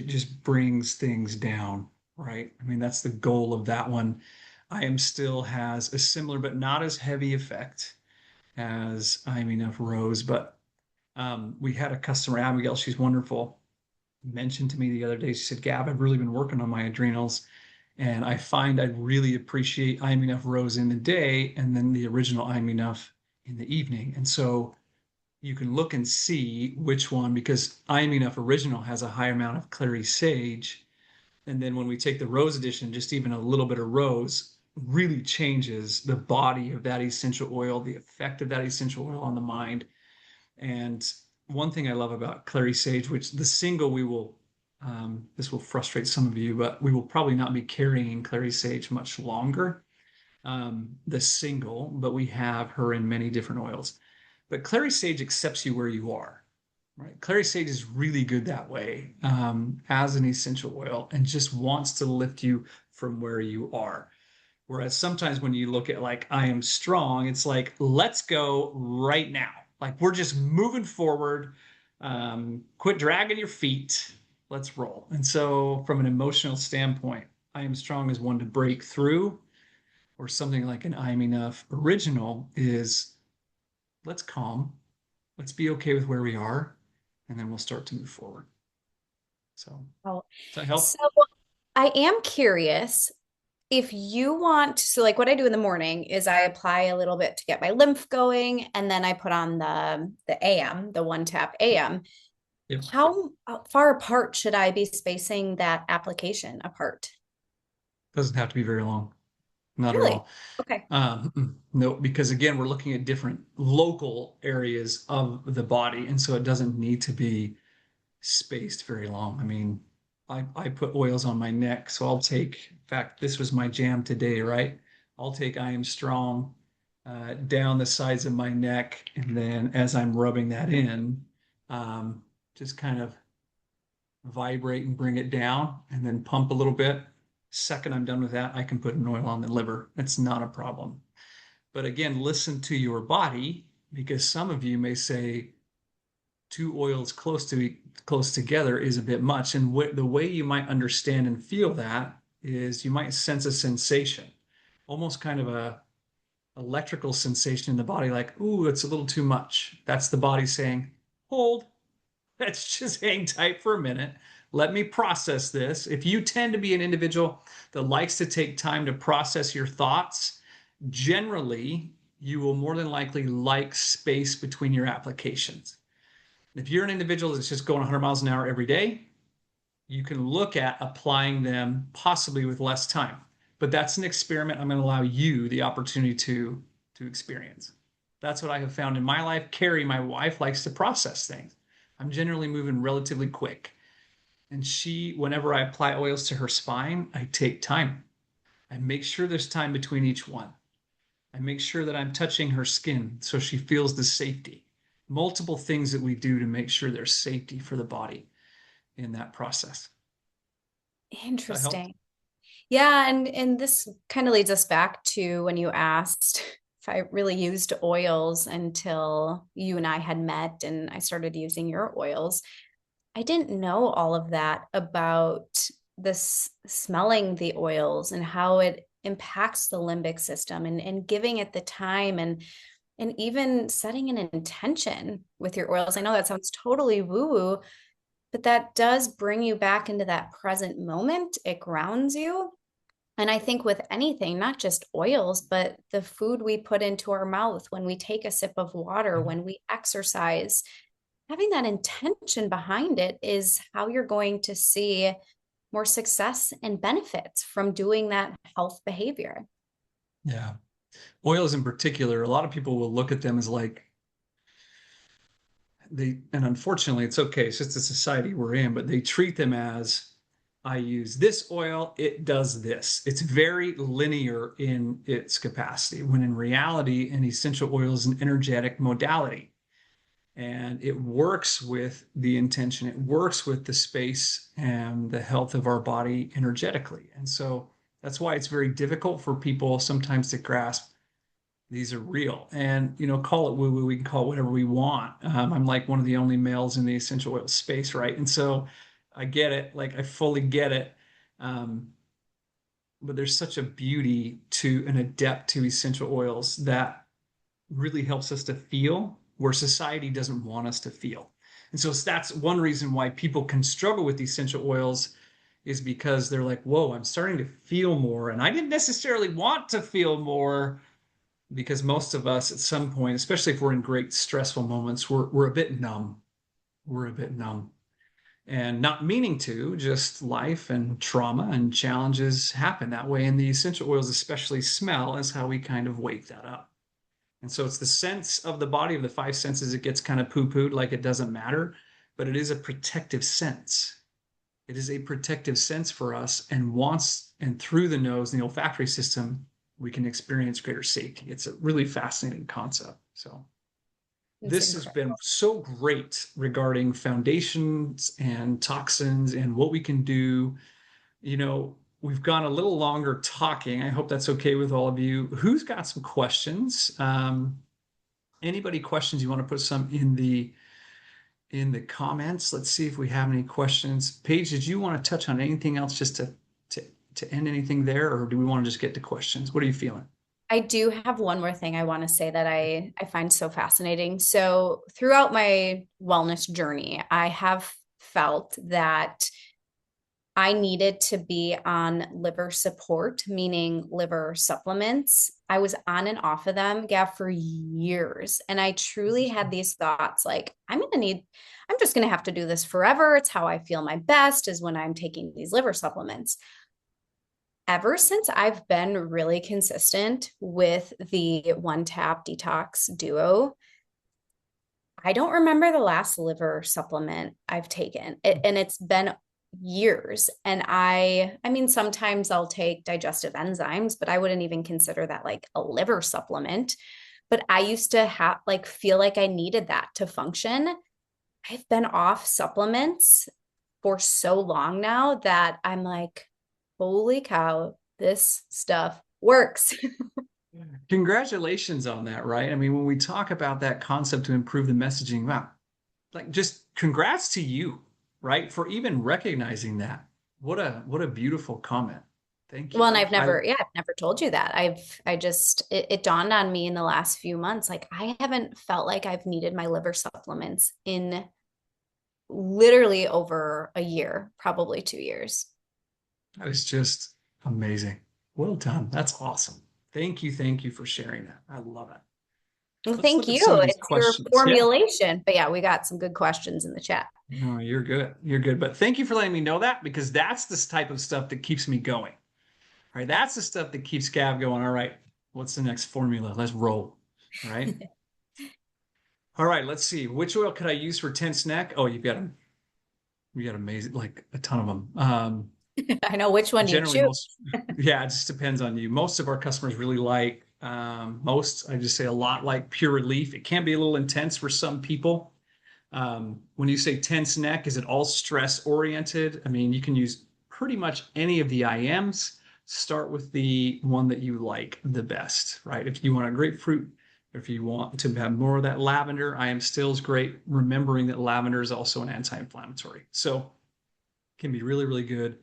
Speaker 1: just brings things down, right? I mean, that's the goal of that one. I Am Still has a similar but not as heavy effect as I Am Enough Rose. But we had a customer, Abigail, she's wonderful, mentioned to me the other day. She said, Gab, I've really been working on my adrenals, and I find I really appreciate I'm Enough Rose in the day and then the original I'm Enough in the evening. And so you can look and see which one, because I'm Enough Original has a high amount of clary sage. And then when we take the Rose Edition, just even a little bit of rose really changes the body of that essential oil, the effect of that essential oil on the mind. And one thing I love about Clary Sage, which the single this will frustrate some of you, but we will probably not be carrying Clary Sage much longer. The single, but we have her in many different oils. But Clary Sage accepts you where you are, right? Clary Sage is really good that way as an essential oil and just wants to lift you from where you are. Whereas sometimes when you look at like I am strong, it's like, let's go right now. Like we're just moving forward. Quit dragging your feet. Let's roll. And so, from an emotional standpoint, I am strong is one to break through, or something like an I am enough original is let's calm, let's be okay with where we are, and then we'll start to move forward. So,
Speaker 2: Oh,
Speaker 1: does that help?
Speaker 2: so I am curious if you want, so like what I do in the morning is I apply a little bit to get my lymph going, and then I put on the AM, the one tap AM.
Speaker 1: Yep.
Speaker 2: How far apart should I be spacing that application apart?
Speaker 1: Doesn't have to be very long. Not at
Speaker 2: Really?
Speaker 1: all.
Speaker 2: Okay.
Speaker 1: No, because again, we're looking at different local areas of the body, and so it doesn't need to be spaced very long. I mean, I put oils on my neck, so I'll take, in fact, this was my jam today, right? I'll take I Am Strong down the sides of my neck, and then as I'm rubbing that in, just kind of vibrate and bring it down and then pump a little bit. Second I'm done with that, I can put an oil on the liver. It's not a problem. But again, listen to your body, because some of you may say two oils close together is a bit much. And the way you might understand and feel that is you might sense a sensation, almost kind of a electrical sensation in the body, like, ooh, it's a little too much. That's the body saying, hold, let's just hang tight for a minute. Let me process this. If you tend to be an individual that likes to take time to process your thoughts, generally, you will more than likely like space between your applications. If you're an individual that's just going 100 miles an hour every day, you can look at applying them possibly with less time. But that's an experiment I'm going to allow you the opportunity to experience. That's what I have found in my life. Carrie, my wife, likes to process things. I'm generally moving relatively quick. And she, whenever I apply oils to her spine, I take time. I make sure there's time between each one. I make sure that I'm touching her skin so she feels the safety. Multiple things that we do to make sure there's safety for the body in that process. That helped.
Speaker 2: Interesting. Yeah, and this kind of leads us back to when you asked if I really used oils until you and I had met and I started using your oils. I didn't know all of that about this smelling the oils and how it impacts the limbic system and giving it the time and even setting an intention with your oils. I know that sounds totally woo-woo, but that does bring you back into that present moment. It grounds you. And I think with anything, not just oils, but the food we put into our mouth, when we take a sip of water, when we exercise, having that intention behind it is how you're going to see more success and benefits from doing that health behavior.
Speaker 1: Yeah. Oils in particular, a lot of people will look at them as like and unfortunately it's okay, it's just the society we're in, but they treat them as I use this oil, it does this. It's very linear in its capacity, when in reality, an essential oil is an energetic modality. And it works with the intention, it works with the space and the health of our body energetically. And so that's why it's very difficult for people sometimes to grasp these are real. And call it woo woo, we can call it whatever we want. I'm like one of the only males in the essential oil space, right? And so I get it, like I fully get it. um, but there's such a beauty to an adept to essential oils that really helps us to feel where society doesn't want us to feel. And so that's one reason why people can struggle with essential oils, is because they're like, whoa, I'm starting to feel more, and I didn't necessarily want to feel more. Because most of us at some point, especially if we're in great stressful moments, we're a bit numb. We're a bit numb. And not meaning to, just life and trauma and challenges happen that way. And the essential oils, especially smell, is how we kind of wake that up. And so it's the sense of the body, of the five senses, it gets kind of poo-pooed like it doesn't matter, but it is a protective sense. It is a protective sense for us, and through the nose and the olfactory system, we can experience greater safety. It's a really fascinating concept. So
Speaker 2: It's
Speaker 1: this has been
Speaker 2: incredible.
Speaker 1: so great regarding foundations and toxins and what we can do. We've gone a little longer talking. I hope that's okay with all of you. Who's got some questions? Anybody questions? You want to put some in the comments? Let's see if we have any questions. Paige, did you want to touch on anything else just to to end anything there, or do we want to just get to questions? What are you feeling?
Speaker 2: I do have one more thing I want to say that I find so fascinating. So, throughout my wellness journey, I have felt that I needed to be on liver support, meaning liver supplements. I was on and off of them, Gav, for years. And I truly had these thoughts like, I'm just going to have to do this forever. It's how I feel my best, is when I'm taking these liver supplements. Ever since I've been really consistent with the one tap detox duo, I don't remember the last liver supplement I've taken. And it's been years. And I mean, sometimes I'll take digestive enzymes, but I wouldn't even consider that like a liver supplement. But I used to have like feel like I needed that to function. I've been off supplements for so long now that I'm like, holy cow, this stuff works.
Speaker 1: Congratulations on that, right? I mean, when we talk about that concept to improve the messaging, wow, like just congrats to you, right, for even recognizing that. What a beautiful comment. Thank
Speaker 2: Well, and
Speaker 1: you.
Speaker 2: I've never told you that. It dawned on me in the last few months, like I haven't felt like I've needed my liver supplements in literally over a year, probably 2 years.
Speaker 1: That is just amazing. Well done. That's awesome. Thank you for sharing that. I love it.
Speaker 2: Well,
Speaker 1: Let's
Speaker 2: thank
Speaker 1: look at
Speaker 2: you.
Speaker 1: some of these
Speaker 2: It's your
Speaker 1: questions. Yeah.
Speaker 2: formulation. But yeah, we got some good questions in the chat.
Speaker 1: No, you're good. You're good. But thank you for letting me know that because that's this type of stuff that keeps me going. All right. That's the stuff that keeps Gav going. All right. What's the next formula? Let's roll. All right. All right. Let's see. Which oil could I use for tense neck? Oh, you've got them. You got amazing, like a ton of them.
Speaker 2: I know which one you
Speaker 1: Generally,
Speaker 2: choose.
Speaker 1: most, yeah, it just depends on you. Most of our customers really like, I just say a lot like Pure Relief. It can be a little intense for some people. When you say tense neck, is it all stress oriented? I mean, you can use pretty much any of the IMs. Start with the one that you like the best, right? If you want a grapefruit, if you want to have more of that lavender, IM still is great. Remembering that lavender is also an anti-inflammatory. So it can be really, really good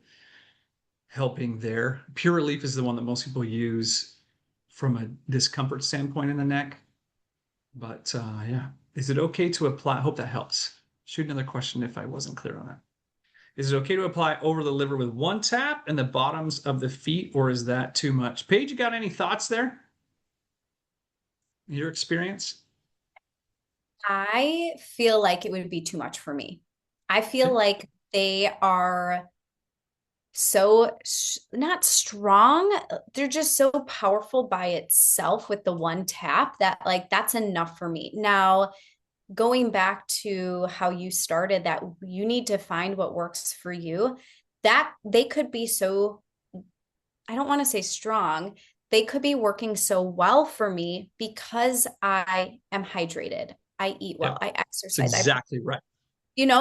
Speaker 1: helping there. Pure Relief is the one that most people use from a discomfort standpoint in the neck. But yeah, is it okay to apply? I hope that helps. Shoot another question if I wasn't clear on that. Is it okay to apply over the liver with one tap and the bottoms of the feet, or is that too much? Paige, you got any thoughts there? Your experience?
Speaker 2: I feel like it would be too much for me. I feel
Speaker 1: Okay.
Speaker 2: like they are so not strong. They're just so powerful by itself with the one tap that like that's enough for me. Now, going back to how you started, that you need to find what works for you, that they could be so, I don't want to say strong, they could be working so well for me because I am hydrated. I eat well,
Speaker 1: Yep.
Speaker 2: I
Speaker 1: That's
Speaker 2: exercise,
Speaker 1: exactly right.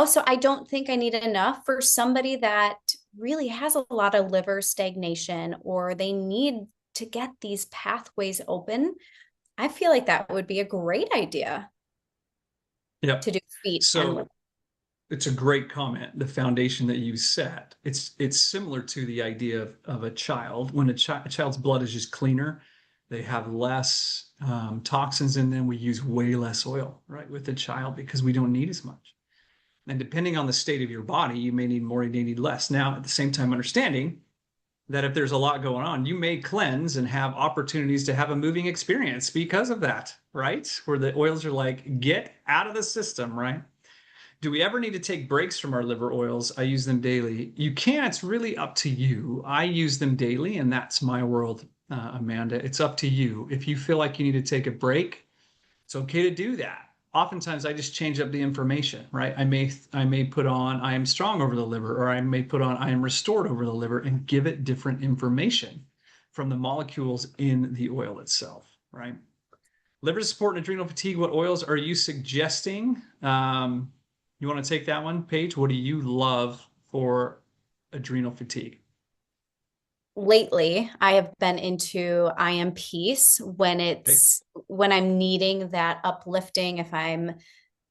Speaker 2: so I don't think I need enough for somebody that really has a lot of liver stagnation or they need to get these pathways open. I feel like that would be a great idea
Speaker 1: Yep.
Speaker 2: to do feet and liver.
Speaker 1: So it's a great comment. The foundation that you set. It's similar to the idea of a child. When a child's blood is just cleaner, they have less toxins in them. We use way less oil, right, with the child because we don't need as much. And depending on the state of your body, you may need more, you may need less. Now, at the same time, understanding that if there's a lot going on, you may cleanse and have opportunities to have a moving experience because of that, right? Where the oils are like, get out of the system, right? Do we ever need to take breaks from our liver oils? I use them daily. You can, it's really up to you. I use them daily, and that's my world, Amanda. It's up to you. If you feel like you need to take a break, it's okay to do that. Oftentimes I just change up the information, right? I may put on I am strong over the liver, or I may put on I am restored over the liver and give it different information from the molecules in the oil itself, right? Liver support and adrenal fatigue, what oils are you suggesting? You want to take that one, Paige? What do you love for adrenal fatigue?
Speaker 2: Lately, I have been into I am peace
Speaker 1: Okay.
Speaker 2: when I'm needing that uplifting, if I'm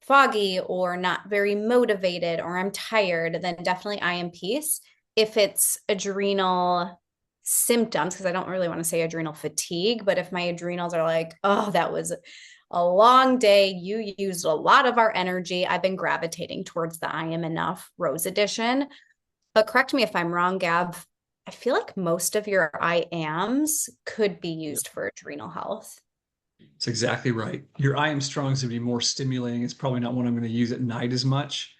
Speaker 2: foggy or not very motivated or I'm tired, then definitely I am peace. If it's adrenal symptoms, because I don't really want to say adrenal fatigue, but if my adrenals are like, oh, that was a long day, you used a lot of our energy, I've been gravitating towards the I am enough rose edition. But correct me if I'm wrong, Gav. I feel like most of your I ams could be
Speaker 1: Yep.
Speaker 2: used for adrenal health.
Speaker 1: It's exactly right. Your I am strong is going to be more stimulating. It's probably not one I'm going to use at night as much,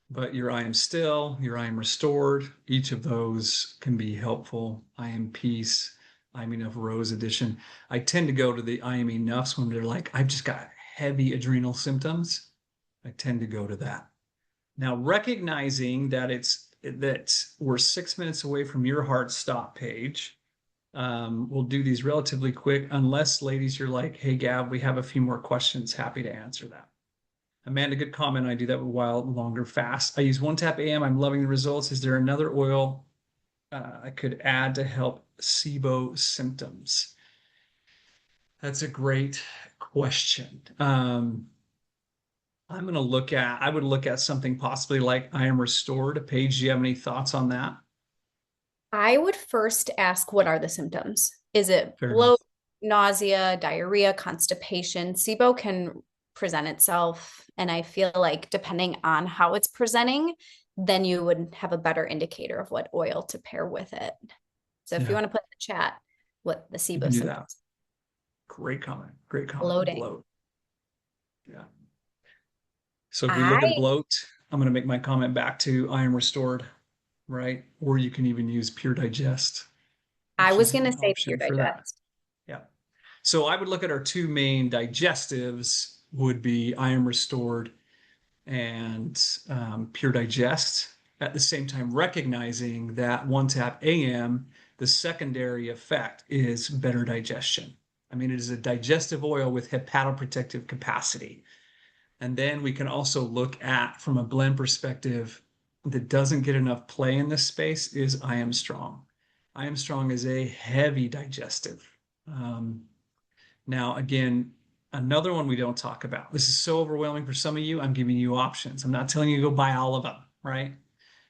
Speaker 1: but your I am still, your I am restored, each of those can be helpful. I am peace, I am enough rose edition. I tend to go to the I am enoughs when they're like, I've just got heavy adrenal symptoms. I tend to go to that. Now, recognizing that we're 6 minutes away from your hard stop Paige, we'll do these relatively quick, unless, ladies, you're like, hey, Gav, we have a few more questions. Happy to answer that. Amanda, good comment. I do that a while longer fast. I use one tap AM. I'm loving the results. Is there another oil I could add to help SIBO symptoms? That's a great question. I would look at something possibly like I am restored. Paige, do you have any thoughts on that?
Speaker 2: I would first ask, what are the symptoms? Is it
Speaker 1: Fair enough.
Speaker 2: bloat, nausea, diarrhea, constipation? SIBO can present itself. And I feel like depending on how it's presenting, then you would have a better indicator of what oil to pair with it. So if you
Speaker 1: Yeah,
Speaker 2: want to put in the chat what the
Speaker 1: you
Speaker 2: SIBO
Speaker 1: can do that.
Speaker 2: symptoms,
Speaker 1: Great comment. Great comment.
Speaker 2: bloating.
Speaker 1: Bloat. Yeah. So if we look at
Speaker 2: I
Speaker 1: bloat, I'm going to make my comment back to I am restored, right? Or you can even use Pure Digest,
Speaker 2: I
Speaker 1: which
Speaker 2: was
Speaker 1: is
Speaker 2: going to
Speaker 1: an
Speaker 2: say Pure
Speaker 1: option for that.
Speaker 2: Digest.
Speaker 1: Yeah. So I would look at our two main digestives would be I am restored and Pure Digest. At the same time, recognizing that one tap AM, the secondary effect is better digestion. I mean, it is a digestive oil with hepatoprotective capacity. And then we can also look at, from a blend perspective, that doesn't get enough play in this space is I Am Strong. I Am Strong is a heavy digestive. Um, Now, again, another one we don't talk about. This is so overwhelming for some of you. I'm giving you options. I'm not telling you to go buy all of them, right?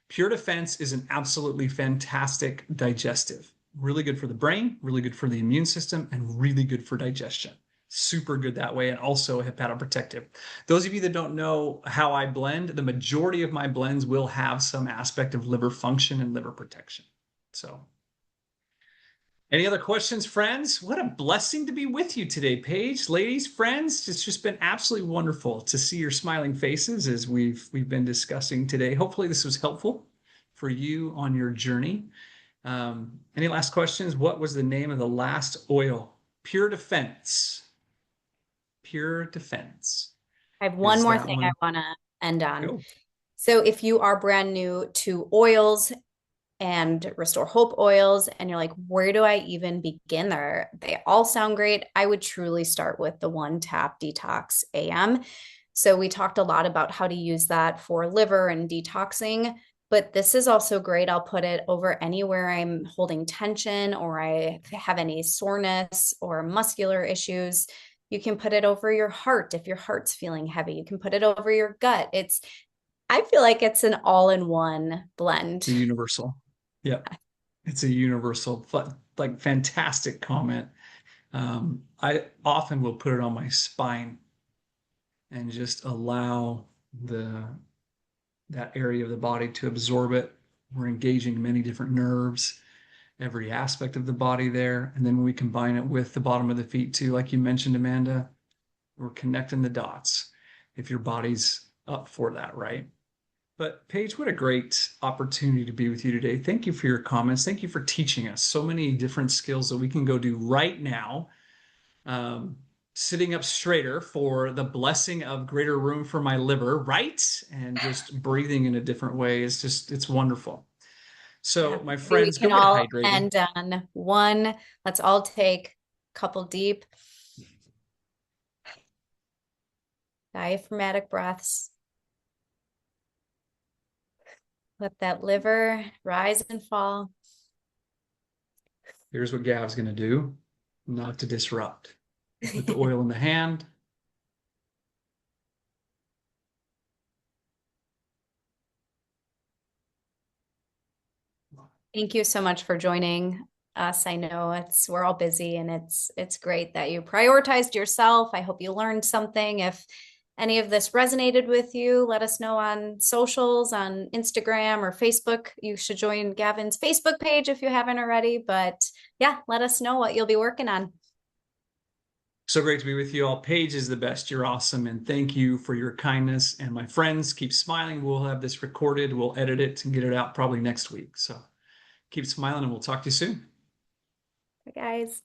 Speaker 1: Pure Defense is an absolutely fantastic digestive. Really good for the brain, really good for the immune system, and really good for digestion. Super good that way, and also hepatoprotective. Those of you that don't know how I blend, the majority of my blends will have some aspect of liver function and liver protection. So, any other questions, friends? What a blessing to be with you today, Paige. Ladies, friends, it's just been absolutely wonderful to see your smiling faces as we've been discussing today. Hopefully, this was helpful for you on your journey. Any last questions? What was the name of the last oil? Pure Defense. Pure Defense.
Speaker 2: I have one
Speaker 1: Is
Speaker 2: more
Speaker 1: that
Speaker 2: thing I
Speaker 1: one?
Speaker 2: want to end on.
Speaker 1: Go.
Speaker 2: So if you are brand new to oils and Restore Hope oils, and you're like, where do I even begin there? They all sound great. I would truly start with the One Tap Detox AM. So we talked a lot about how to use that for liver and detoxing, but this is also great. I'll put it over anywhere I'm holding tension or I have any soreness or muscular issues. You can put it over your heart if your heart's feeling heavy. You can put it over your gut. I feel like it's an all-in-one blend.
Speaker 1: The universal. Yep. It's a universal, like fantastic comment. I often will put it on my spine and just allow the that area of the body to absorb it. We're engaging many different nerves, every aspect of the body there. And then when we combine it with the bottom of the feet too, like you mentioned, Amanda, we're connecting the dots if your body's up for that, right? But Paige, what a great opportunity to be with you today. Thank you for your comments. Thank you for teaching us so many different skills that we can go do right now. Um, Sitting up straighter for the blessing of greater room for my liver, right? And just breathing in a different way is just, it's wonderful.
Speaker 2: Yeah,
Speaker 1: So, my
Speaker 2: maybe we
Speaker 1: friends,
Speaker 2: can
Speaker 1: go get
Speaker 2: all
Speaker 1: hydrated.
Speaker 2: end on one. Let's all take a couple deep diaphragmatic breaths. Let that liver rise and fall.
Speaker 1: Here's what Gav's going to do, not to disrupt. Put the oil in the hand.
Speaker 2: Thank you so much for joining us. I know we're all busy and it's great that you prioritized yourself. I hope you learned something. If any of this resonated with you, let us know on socials, on Instagram or Facebook. You should join Gavin's Facebook page if you haven't already. But yeah, let us know what you'll be working on.
Speaker 1: So great to be with you all. Paige is the best. You're awesome. And thank you for your kindness. And my friends, keep smiling. We'll have this recorded. We'll edit it and get it out probably next week. So keep smiling and we'll talk to you soon.
Speaker 2: Bye, guys.